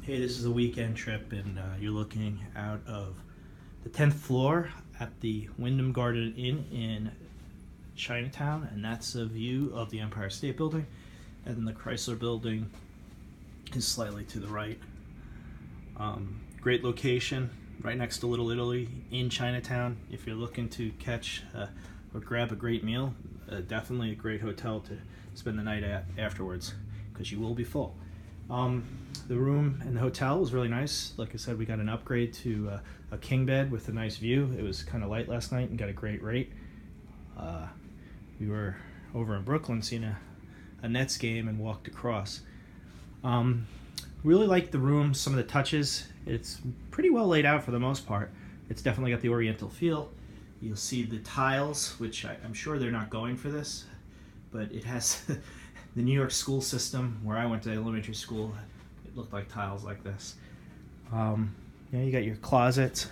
Hey, this is a weekend trip, and you're looking out of the 10th floor at the Wyndham Garden Inn in Chinatown, and that's a view of the Empire State Building, and then the Chrysler Building is slightly to the right. Great location, right next to Little Italy in Chinatown. If you're looking to catch or grab a great meal, definitely a great hotel to spend the night at afterwards, because you will be full. The room in the hotel was really nice. Like I said, we got an upgrade to a king bed with a nice view. It was kind of light last night and got a great rate. We were over in Brooklyn seeing a Nets game and walked across. Really liked the room, some of the touches. It's pretty well laid out for the most part. It's definitely got the Oriental feel. You'll see the tiles, which I'm sure they're not going for this, but it has the New York school system where I went to elementary school. It looked like tiles like this. You got your closets,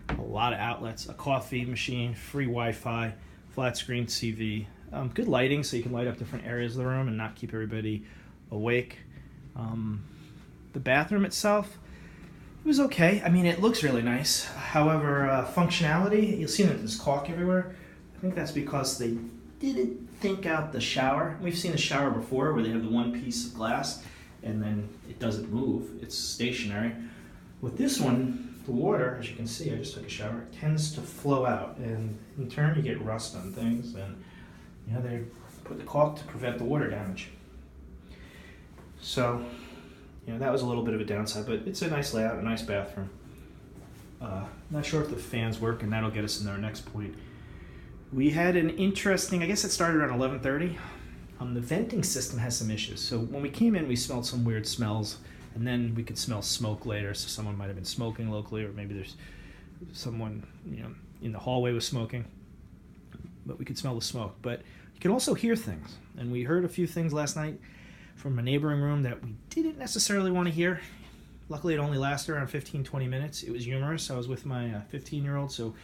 a lot of outlets, a coffee machine, free Wi-Fi, flat screen TV, good lighting so you can light up different areas of the room and not keep everybody awake. The bathroom itself, it was okay. I mean, it looks really nice. However, functionality, you'll see that there's caulk everywhere. I think that's because they didn't think out the shower. We've seen a shower before where they have the one piece of glass and then it doesn't move. It's stationary. With this one, the water, as you can see, I just took a shower, tends to flow out, and in turn you get rust on things, and they put the caulk to prevent the water damage. So that was a little bit of a downside, but it's a nice layout, a nice bathroom. Not sure if the fans work, and that'll get us into our next point. We had an interesting, I guess it started around 11:30. The venting system has some issues. So when we came in, we smelled some weird smells, and then we could smell smoke later. So someone might have been smoking locally, or maybe there's someone in the hallway was smoking. But we could smell the smoke. But you can also hear things, and we heard a few things last night from a neighboring room that we didn't necessarily want to hear. Luckily, it only lasted around 15-20 minutes. It was humorous. I was with my 15-year-old, so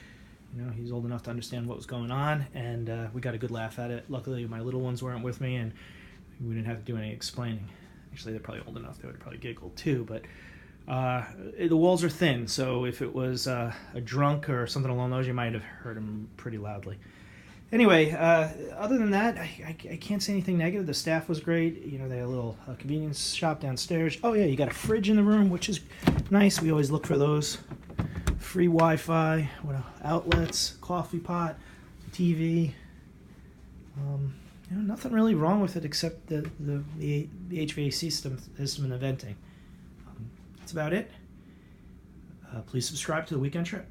he's old enough to understand what was going on, and we got a good laugh at it. Luckily, my little ones weren't with me, and we didn't have to do any explaining. Actually, they're probably old enough; they would probably giggle too. But the walls are thin, so if it was a drunk or something along those, you might have heard him pretty loudly. Anyway, other than that, I can't say anything negative. The staff was great. They had a little convenience shop downstairs. Oh yeah, you got a fridge in the room, which is nice. We always look for those. Free Wi-Fi, outlets, coffee pot, TV. Nothing really wrong with it except the HVAC system and the venting. That's about it. Please subscribe to The Weekend Trip.